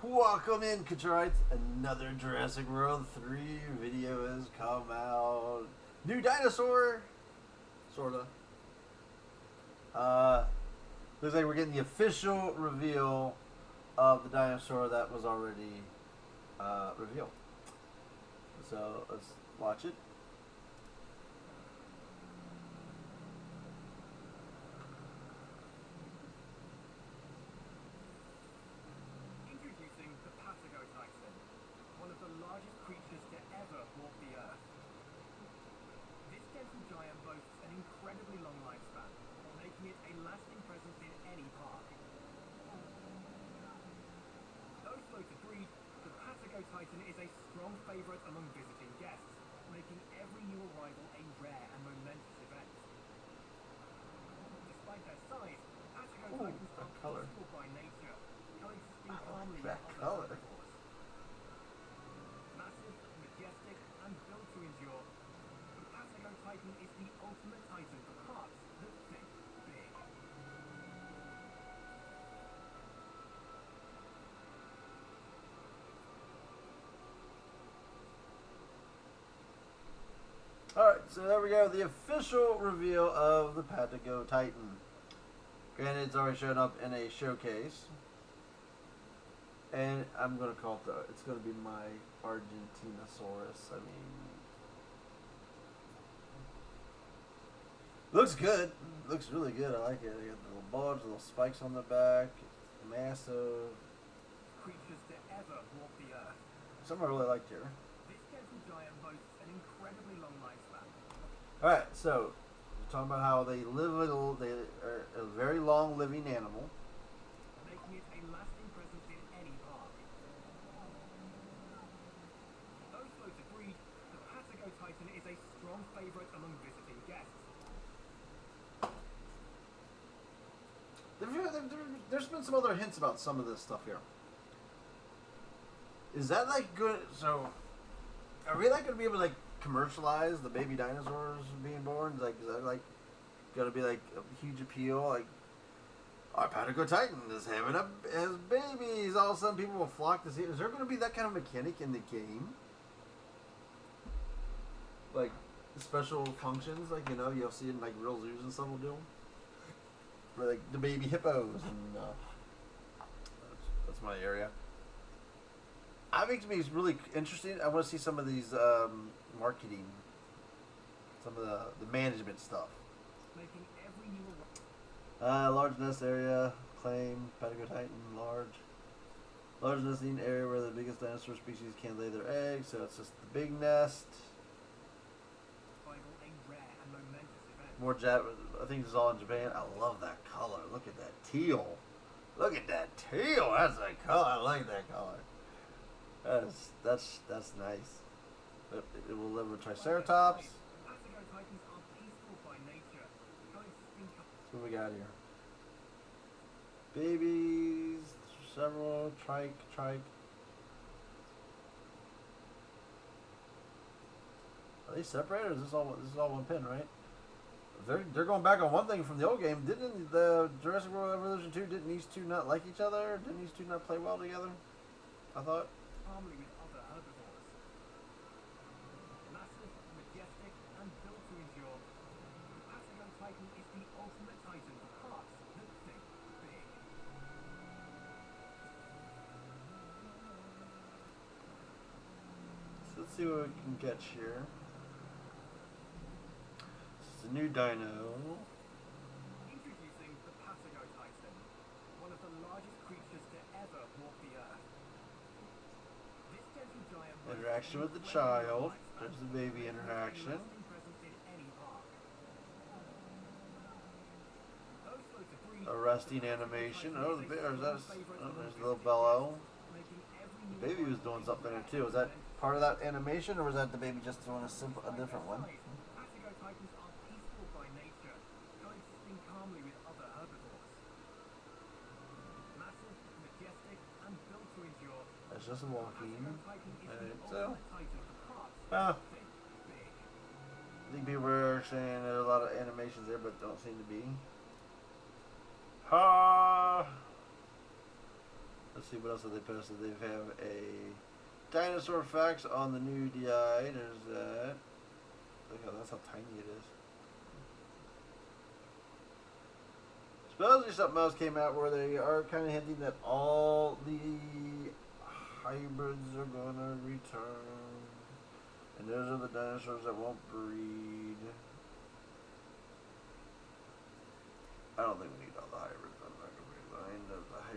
Welcome in, Contrites. Another Jurassic World 3 video has come out. New dinosaur, sorta. Looks like we're getting the official reveal of the dinosaur that was already revealed. So let's watch it. Introducing the Patagotitan, one of the largest creatures to ever walk the Earth. This gentle giant boasts an incredibly long lifespan, making it a lasting presence in any park. Though slow to breed, the Patagotitan is a strong favorite among visiting guests, making every new arrival a rare and momentous event. Despite their size, Patagotitans are peaceful by nature, coexisting calmly with other herbivores. Massive, majestic, and built to endure, the Patagotitan is the ultimate titan for parks that think big. Alright, so there we go. The official reveal of the Patagotitan. Granted, it's already shown up in a showcase. And I'm going to call it it's going to be my Argentinosaurus. I mean, looks good. Looks really good. I like it. You got the little bulbs, little spikes on the back. Massive. Creatures to ever walk the Earth. Something I really like here. This gentle giant boasts an incredibly long lifespan. Alright, so we're talking about how they live they are a very long living animal. Making it a lasting presence in any park. Though slow to breed, the Patagotitan is a strong favorite among visiting guests. There's been some other hints about some of this stuff here. Is that like good? So, are we like going to be able to like commercialize the baby dinosaurs being born? Like, is that like going to be like a huge appeal? Like, our Patagotitan is having has babies. All of a sudden, people will flock to see it. Is there going to be that kind of mechanic in the game? Like special functions, like you'll see it in like real zoos and stuff will do. For like the baby hippos and that's my area. I think to me it's really interesting. I want to see some of these marketing, some of the management stuff. Making every new Large nest area, claim, Patagotitan, large nesting area where the biggest dinosaur species can lay their eggs. So it's just the big nest. a rare and momentous event. More I think this is all in Japan. I love that color. Look at that teal. Look at that teal. That's a color. I like that color. That's nice. It will live with Triceratops. Patagoitans are peaceful by nature, coexisting. So what we got here? Babies, several, trike. Are they separated, or is this all one pin, right? They're going back on one thing from the old game. Didn't the Jurassic World Evolution 2, didn't these two not like each other? Didn't these two not play well together? I thought. Calmly with other herbivores. Massive, majestic, and built to endure, the Patagotitan is the ultimate titan for parks that think big. So let's see what we can catch here. It's a new dino. Introducing the Patagotitan, one of the largest creatures to ever walk the Earth. This gentle giant Interaction with the child. There's the baby interaction. presence in any park. arresting animation. Oh, the bear, is that? Oh, there's a little bellow. The baby was doing something there too. Was that part of that animation, or was that the baby just doing a different one? Patagotitans are peaceful by nature, coexisting calmly with other herbivores. Massive, majestic, and built to endure, That's just walking. Patagotitan is Alright, the so. ultimate titan for parts. Ah. Think big. I think people were saying there's a lot of animations there, but don't seem to be. Ha! Let's see what else have they posted. They have a dinosaur facts on the new DI. There's that. Look how that's how tiny it is. Supposedly something else came out where they are kind of hinting that all the hybrids are gonna return, and those are the dinosaurs that won't breed. I don't think we need all the hybrids. I'm not gonna breed.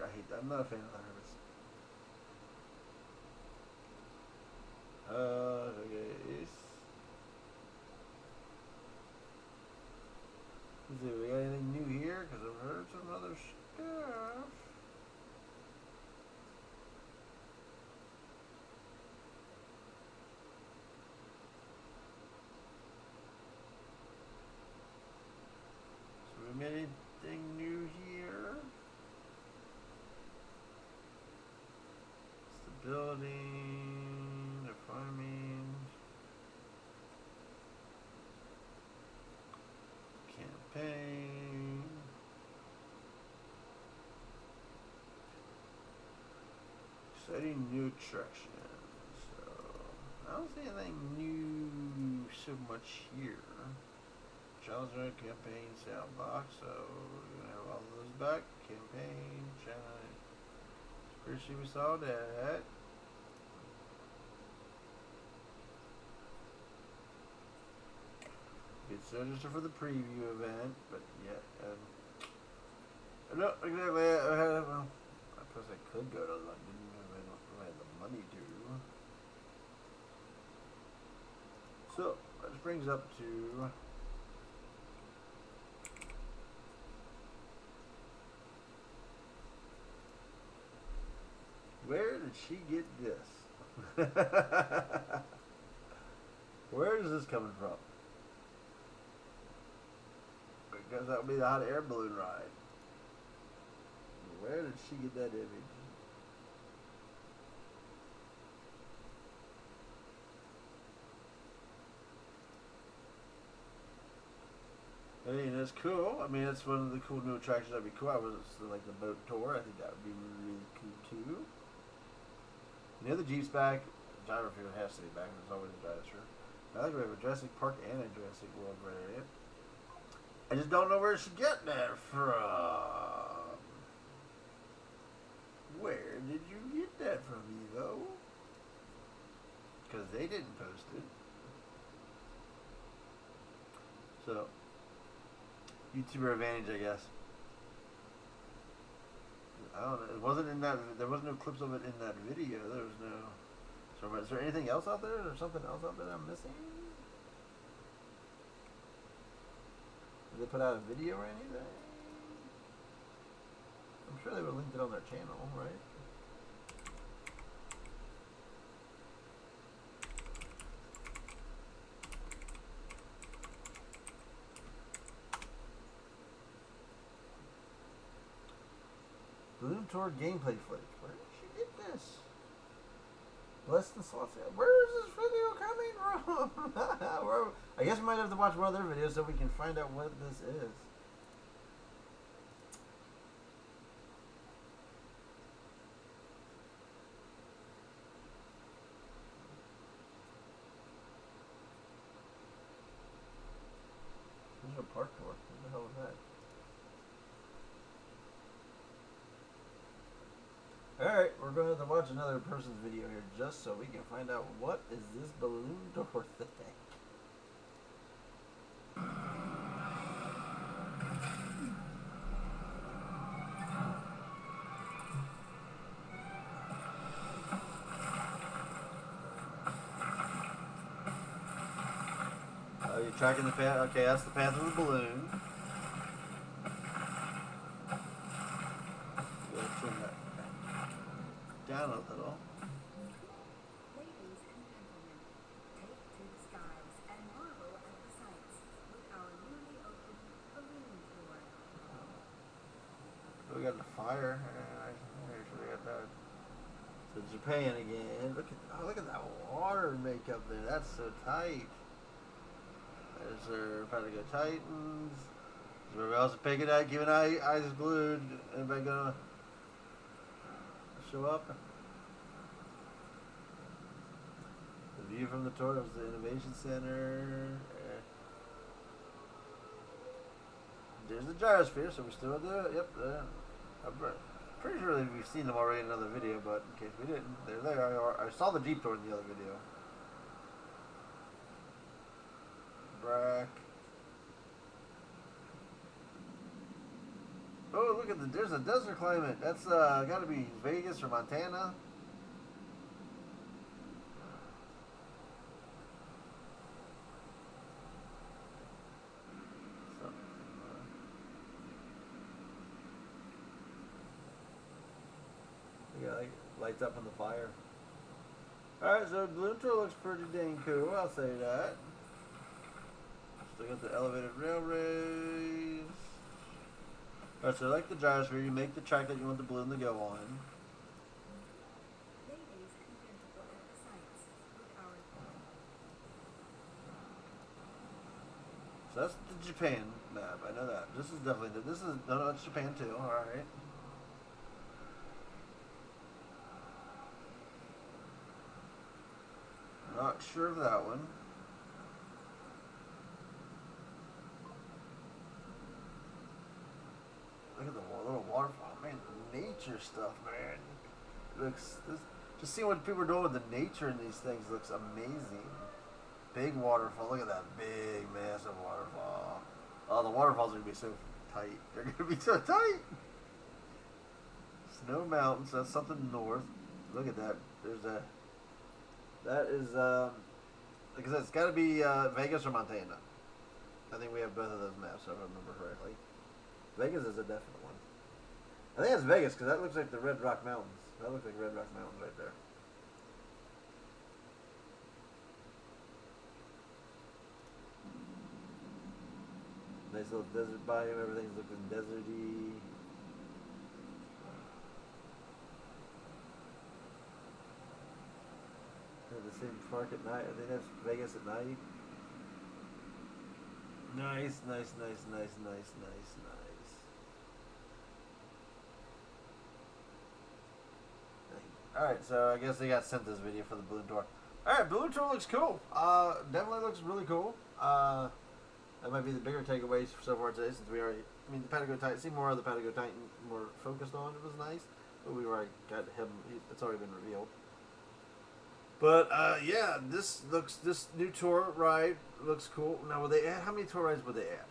I hate that. I'm not a fan of the hybrids. Okay. Let's see, we got anything new here? Because I've heard some other stuff. So we made anything new here? It's the building, the farming, campaign. Exciting new attractions. So I don't see anything new so much here. Challenger campaign soundbox. So we're gonna have all of those back. Campaign, challenge. Pretty sure we saw that. It's registered for the preview event, but yeah. No, exactly. Well, I suppose I could go to London if I had the money to. So, this brings up to where did she get this? Where is this coming from? Because that would be the hot air balloon ride. Where did she get that image? I mean, that's cool. I mean, that's one of the cool new attractions. That'd be cool. I was like the boat tour. I think that would be really cool too. You know, the Jeep's back. Gyrosphere has to be back. There's always a gyrosphere. I think we have a Jurassic Park and a Jurassic World variant. I just don't know where she get that from. Where did you get that from, Evo? Because they didn't post it. So, YouTuber advantage, I guess. I don't know. It wasn't in that. There was no clips of it in that video. There was no. So, is there anything else out there? Is there something else out there that I'm missing? Did they put out a video or anything? I'm sure they would have linked it on their channel, right? Balloon Tour gameplay footage. Where did she get this? Blessed and Saucy. Where is this video coming from? I guess we might have to watch one of their videos so we can find out what this is. There's a parkour. What the hell is that? Alright, we're going to have to watch another person's video here just so we can find out what is this balloon door thing. Oh, you're tracking the path? Okay, that's the path of the balloon. fire. Make sure we got that. So Japan again. Look at that water makeup there. That's so tight. There's their Patagotitan. Everybody else is picking that, keeping eyes glued. Anybody gonna show up? The view from the tour was the Innovation Center. There's the gyrosphere, so we still do it. Yep. I'm pretty sure that we've seen them already in another video, but in case we didn't, they're there. I saw the Jeep tour in the other video. Brack. Oh, look at there's a desert climate. That's gotta be Vegas or Montana. Yeah, like lights up on the fire. Alright, so Balloon Tour looks pretty dang cool, I'll say that. Still got the elevated railways. Alright, so like the gyrosphere, you make the track that you want the balloon to go on. So that's the Japan map, I know that. This is definitely, no, it's Japan too, alright. Not sure of that one. Look at the little waterfall, man. The nature stuff, man. It looks just seeing what people are doing with the nature in these things looks amazing. Big waterfall. Look at that big, massive waterfall. Oh, the waterfalls are gonna be so tight. They're gonna be so tight. Snow Mountains. That's something north. Look at that. There's a. That is, like I said, it's got to be Vegas or Montana. I think we have both of those maps, if I remember correctly. Vegas is a definite one. I think it's Vegas, because that looks like the Red Rock Mountains. That looks like Red Rock Mountains right there. Nice little desert biome, everything's looking deserty. The same park at night. I think that's Vegas at night. Nice. Alright, so I guess they got sent this video for the balloon tour. Alright, balloon tour looks cool. Definitely looks really cool. That might be the bigger takeaways so far today, since we already, I mean, the Patagotitan, see more of the Patagotitan more focused on. It was nice, but we already got him. It's already been revealed. But yeah, this new tour ride looks cool. Now, will they add? How many tour rides would they add?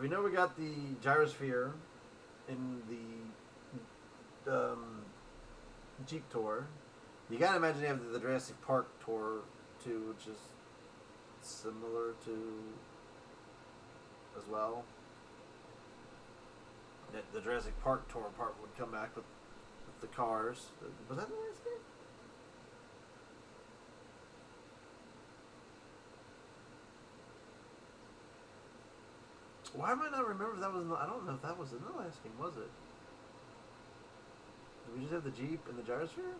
We know we got the gyrosphere in the Jeep tour. You gotta imagine they have the Jurassic Park tour too, which is similar to as well. The Jurassic Park tour part would come back with the cars. Was that the last game? Why am I not remember if that was? I don't know if that was in the last game. Was it? Did we just have the Jeep and the gyrosphere?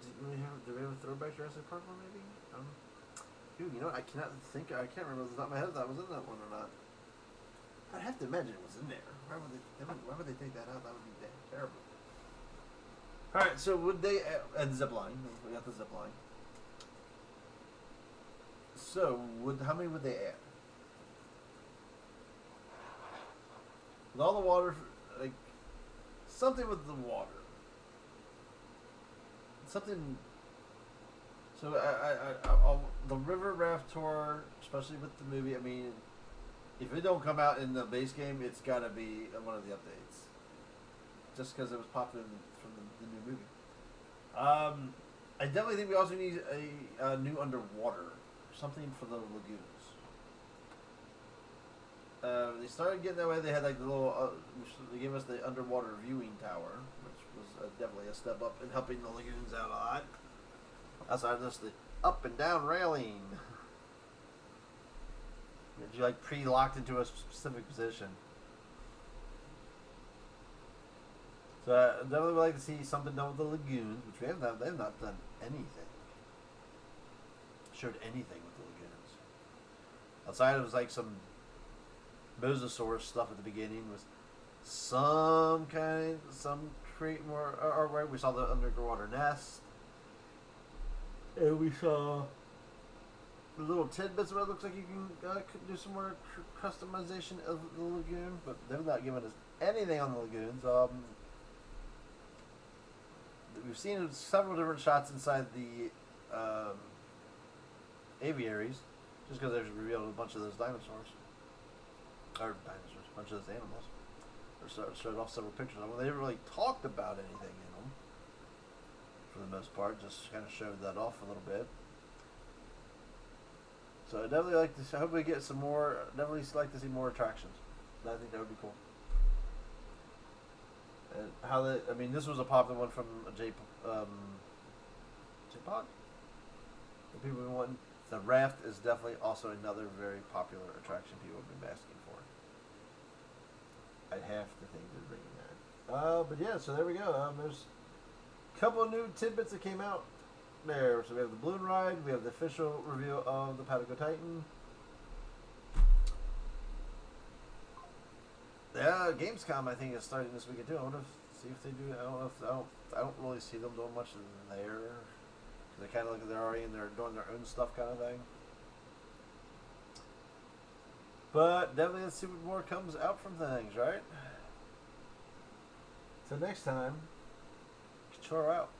Did we have a throwback Jurassic Park one maybe? Dude, you know what? I can't remember off the top of my head if that was in that one or not. I'd have to imagine it was in there. Why would they take that out? That would be terrible. Alright, so would they add zip line? We got the zip line. So how many would they add? With all the water, like something with the water. Something. So the river raft tour, especially with the movie. I mean, if it don't come out in the base game, it's gotta be one of the updates. Just because it was popular from the new movie. I definitely think we also need a new underwater, something for the lagoons. They started getting that way. They had like the little. They gave us the underwater viewing tower, which was definitely a step up in helping the lagoons out a lot. Outside of this, the up and down railing. You're like pre-locked into a specific position. So I definitely would like to see something done with the lagoons, which they have not done anything. Showed anything with the lagoons. Outside it was like some mosasaur stuff at the beginning with some create more artwork. We saw the underwater nest. And we saw little tidbits where it looks like you can do some more customization of the lagoon, but they've not given us anything on the lagoons. We've seen several different shots inside the aviaries, just because they've revealed a bunch of those dinosaurs. Or dinosaurs, a bunch of those animals. Or showed off several pictures of them. They never really talked about anything in them, for the most part. Just kind of showed that off a little bit. So I definitely like to hope we get some more. Definitely like to see more attractions. I think that would be cool. And how they, I mean, this was a popular one from J-Pod. The people have been wanting. The raft is definitely also another very popular attraction people have been asking for. I'd have to think they're bringing that. But yeah, so there we go. There's a couple of new tidbits that came out there. So we have the balloon ride. We have the official reveal of the Patagotitan. Yeah, Gamescom I think is starting this weekend too. I want to see if they do. I don't really see them doing much in there. They kind of look like they're already in there doing their own stuff, kind of thing. But definitely, let's see what more comes out from things, right? So next time, Control out.